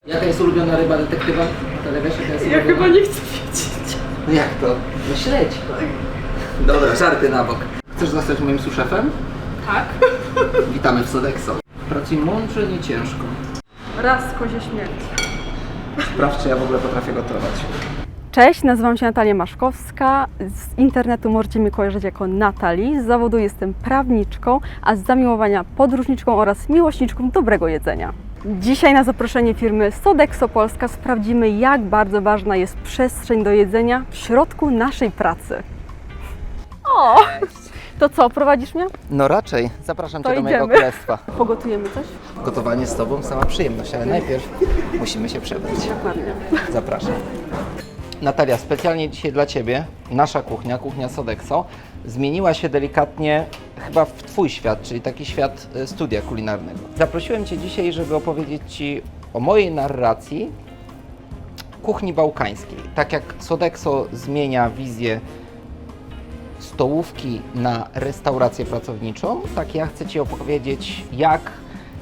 Jaka jest ulubiona ryba detektywa? Natalia, wiesz, jaka jest Ja ulubiona? chyba nie chcę wiedzieć. No jak to? No śledź. Dobra, żarty na bok. Chcesz zostać moim suszefem? Tak. Witamy w Sodexo. Pracuj mądrze, nie ciężko. Raz kozie śmierć. Sprawdź, czy ja w ogóle potrafię gotować. Cześć, nazywam się Natalia Maszkowska. Z internetu możecie mnie kojarzyć jako Natalii. Z zawodu jestem prawniczką, a z zamiłowania podróżniczką oraz miłośniczką dobrego jedzenia. Dzisiaj na zaproszenie firmy Sodexo Polska sprawdzimy, jak bardzo ważna jest przestrzeń do jedzenia w środku naszej pracy. O! To co, prowadzisz mnie? No raczej. Zapraszam To Cię do mojego idziemy. królestwa. Pogotujemy coś? Gotowanie z Tobą sama przyjemność, ale najpierw musimy się przebrać. Dokładnie. Zapraszam. Natalia, specjalnie dzisiaj dla Ciebie nasza kuchnia, kuchnia Sodexo, zmieniła się delikatnie chyba w Twój świat, czyli taki świat studia kulinarnego. Zaprosiłem Cię dzisiaj, żeby opowiedzieć Ci o mojej narracji kuchni bałkańskiej. Tak jak Sodexo zmienia wizję stołówki na restaurację pracowniczą, tak ja chcę Ci opowiedzieć, jak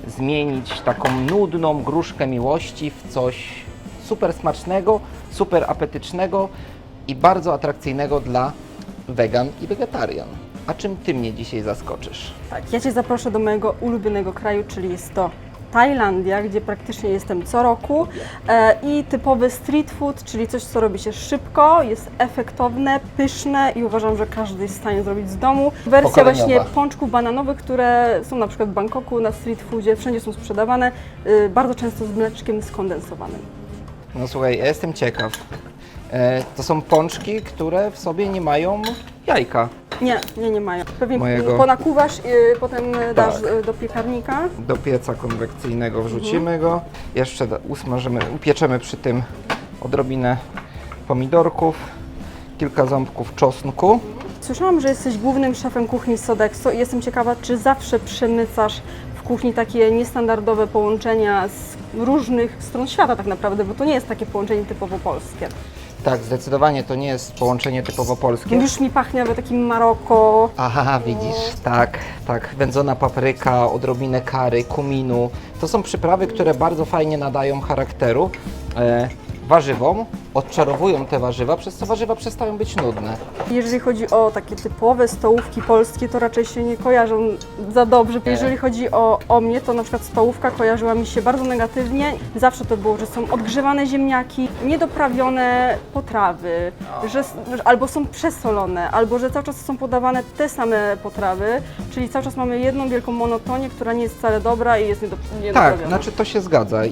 zmienić taką nudną gruszkę miłości w coś super smacznego, super apetycznego i bardzo atrakcyjnego dla wegan i wegetarian. A czym Ty mnie dzisiaj zaskoczysz? Tak, ja Cię zaproszę do mojego ulubionego kraju, czyli jest to Tajlandia, gdzie praktycznie jestem co roku i typowy street food, czyli coś, co robi się szybko, jest efektowne, pyszne i uważam, że każdy jest w stanie zrobić z domu. Wersja Pokoleniowa. właśnie pączków bananowych, które są na przykład w Bangkoku, na street foodzie, wszędzie są sprzedawane, bardzo często z mleczkiem skondensowanym. No słuchaj, ja jestem ciekaw. To są pączki, które w sobie nie mają jajka. Nie mają. Pewnie Mojego- ponakuwasz, potem dasz Tak. do piekarnika. Do pieca konwekcyjnego wrzucimy go. Jeszcze usmażymy, upieczemy przy tym odrobinę pomidorków, kilka ząbków czosnku. Słyszałam, że jesteś głównym szefem kuchni Sodexo i jestem ciekawa, czy zawsze przemycasz w kuchni takie niestandardowe połączenia z różnych stron świata tak naprawdę, bo to nie jest takie połączenie typowo polskie. Tak, zdecydowanie to nie jest połączenie typowo polskie. Już mi pachnie nawet takim Maroko. Aha, widzisz, tak. Wędzona papryka, odrobinę kary, kuminu. To są przyprawy, które bardzo fajnie nadają charakteru warzywom, odczarowują te warzywa, przez co warzywa przestają być nudne. Jeżeli chodzi o takie typowe stołówki polskie, to raczej się nie kojarzą za dobrze. Jeżeli chodzi o mnie, to na przykład stołówka kojarzyła mi się bardzo negatywnie. Zawsze to było, że są odgrzewane ziemniaki, niedoprawione potrawy, że albo są przesolone, albo że cały czas są podawane te same potrawy, czyli cały czas mamy jedną wielką monotonię, która nie jest wcale dobra i jest niedoprawiona. Tak, znaczy to się zgadza.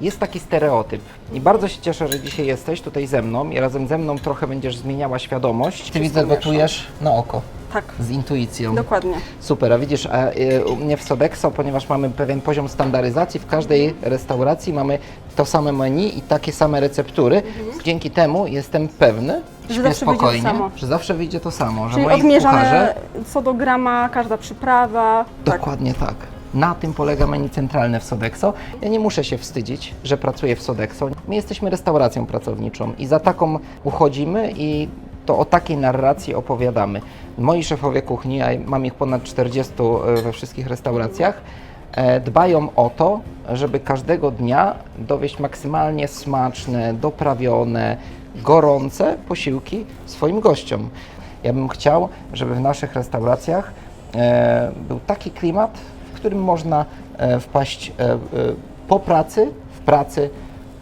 Jest taki stereotyp. I bardzo się cieszę, że dzisiaj jesteś tutaj ze mną i razem ze mną trochę będziesz zmieniała świadomość. Ty widzę, gotujesz na oko, Tak, z intuicją. dokładnie. Super, a widzisz, u mnie w Sodexo, ponieważ mamy pewien poziom standaryzacji, w każdej restauracji mamy to same menu i takie same receptury. Dzięki temu jestem pewny, Że śpię zawsze wyjdzie to spokojnie, samo. że zawsze wyjdzie to samo, że Czyli moi odmierzane kucharze... co do grama, każda przyprawa. Tak. Dokładnie tak. Na tym polega menu centralne w Sodexo. Ja nie muszę się wstydzić, że pracuję w Sodexo. My jesteśmy restauracją pracowniczą i za taką uchodzimy i to o takiej narracji opowiadamy. Moi szefowie kuchni, a mam ich ponad 40 we wszystkich restauracjach, dbają o to, żeby każdego dnia dowieść maksymalnie smaczne, doprawione, gorące posiłki swoim gościom. Ja bym chciał, żeby w naszych restauracjach był taki klimat, w którym można wpaść po pracy, w pracy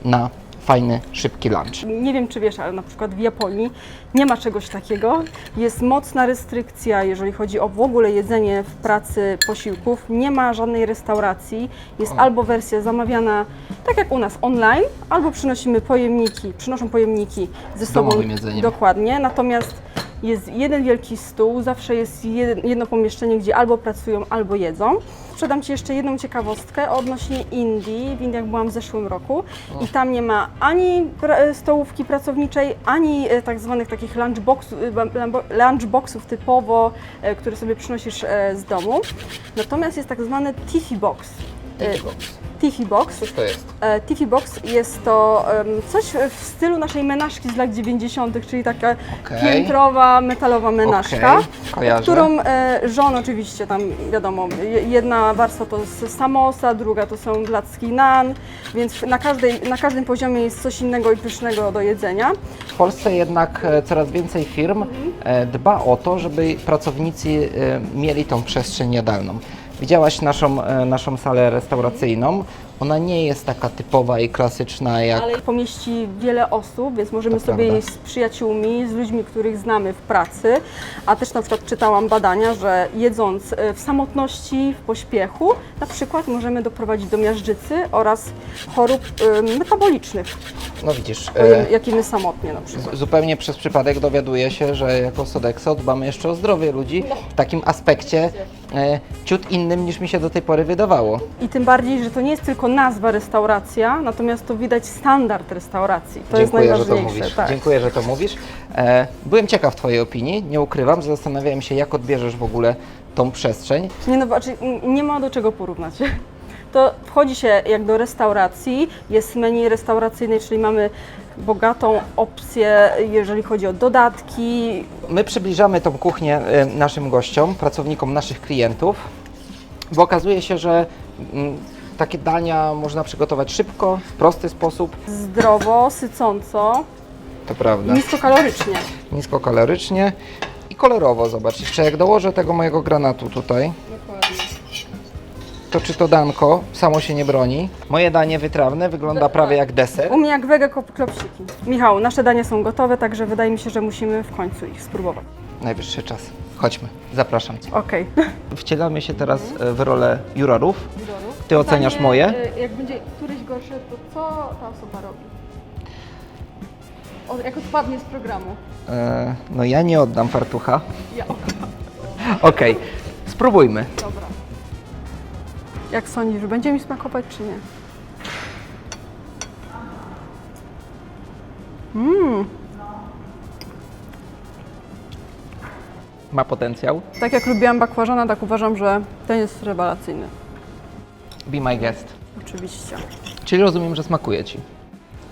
na fajny, szybki lunch. Nie wiem, czy wiesz, ale na przykład w Japonii nie ma czegoś takiego. Jest mocna restrykcja, jeżeli chodzi o w ogóle jedzenie w pracy posiłków. Nie ma żadnej restauracji. Jest albo wersja zamawiana, tak jak u nas, online, albo przynoszą pojemniki ze sobą. Domowym jedzeniem. Dokładnie. Natomiast jest jeden wielki stół, zawsze jest jedno pomieszczenie, gdzie albo pracują, albo jedzą. Sprzedam Ci jeszcze jedną ciekawostkę odnośnie Indii. W Indiach byłam w zeszłym roku i tam nie ma ani stołówki pracowniczej, ani tak zwanych takich lunchboxów typowo, które sobie przynosisz z domu. Natomiast jest tak zwany tiffy box. Tiffy Box. Cóż to jest? Tiffy Box jest to coś w stylu naszej menażki z lat 90., czyli taka piętrowa, metalowa menażka, Kojarzę. którą żon oczywiście tam wiadomo, jedna warstwa to jest samosa, druga to są placki naan, więc na każdym poziomie jest coś innego i pysznego do jedzenia. W Polsce jednak coraz więcej firm dba o to, żeby pracownicy mieli tą przestrzeń jadalną. Widziałaś naszą salę restauracyjną. Ona nie jest taka typowa i klasyczna jak... Ale pomieści wiele osób, więc możemy To sobie prawda. jeść z przyjaciółmi, z ludźmi, których znamy w pracy. A też na przykład czytałam badania, że jedząc w samotności, w pośpiechu, na przykład możemy doprowadzić do miażdżycy oraz chorób metabolicznych, No widzisz, jakimi samotnie na przykład. zupełnie przez przypadek dowiaduję się, że jako Sodexo dbamy jeszcze o zdrowie ludzi w takim aspekcie ciut innym niż mi się do tej pory wydawało. I tym bardziej, że to nie jest tylko nazwa restauracja, natomiast to widać standard restauracji. To jest Dziękuję, że to najważniejsze. mówisz. Tak. Dziękuję, że to mówisz. Byłem ciekaw Twojej opinii, nie ukrywam, że zastanawiałem się, jak odbierzesz w ogóle tą przestrzeń. Nie, no, znaczy, nie ma do czego porównać. To wchodzi się jak do restauracji, jest menu restauracyjne, czyli mamy bogatą opcję, jeżeli chodzi o dodatki. My przybliżamy tą kuchnię naszym gościom, pracownikom naszych klientów, bo okazuje się, że takie dania można przygotować szybko, w prosty sposób. Zdrowo, sycąco, To prawda. niskokalorycznie. Niskokalorycznie i kolorowo. Zobacz, jeszcze jak dołożę tego mojego granatu tutaj, to czy to danko samo się nie broni. Moje danie wytrawne wygląda prawie jak deser. U mnie jak wege klopsiki. Michał, nasze dania są gotowe, także wydaje mi się, że musimy w końcu ich spróbować. Najwyższy czas. Chodźmy, zapraszam Cię. Okej. Wcielamy się teraz w rolę jurorów. Ty oceniasz moje. Jak będzie któryś gorszy, to co ta osoba robi? Jak odpadnie z programu? No ja nie oddam fartucha. Ja. Okej, spróbujmy. Dobra. Jak sądzisz, będzie mi smakować czy nie? Ma potencjał. Tak jak lubiłam bakłażana, tak uważam, że ten jest rewelacyjny. Be my guest. Oczywiście. Czyli rozumiem, że smakuje Ci.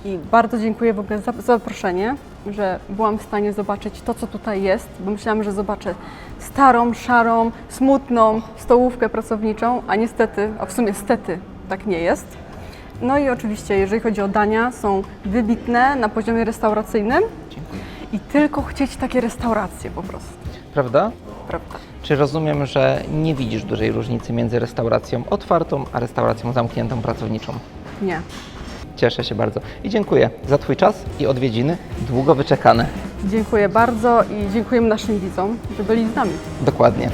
I bardzo dziękuję w ogóle za zaproszenie, że byłam w stanie zobaczyć to, co tutaj jest, bo myślałam, że zobaczę starą, szarą, smutną stołówkę pracowniczą, a niestety, a w sumie stety, tak nie jest. No i oczywiście, jeżeli chodzi o dania, są wybitne na poziomie restauracyjnym. Dziękuję. I tylko chcieć takie restauracje po prostu, Prawda? prawda? Czy rozumiem, że nie widzisz dużej różnicy między restauracją otwartą, a restauracją zamkniętą pracowniczą? Nie. Cieszę się bardzo i dziękuję za Twój czas i odwiedziny długo wyczekane. Dziękuję bardzo i dziękujemy naszym widzom, że byli z nami. Dokładnie.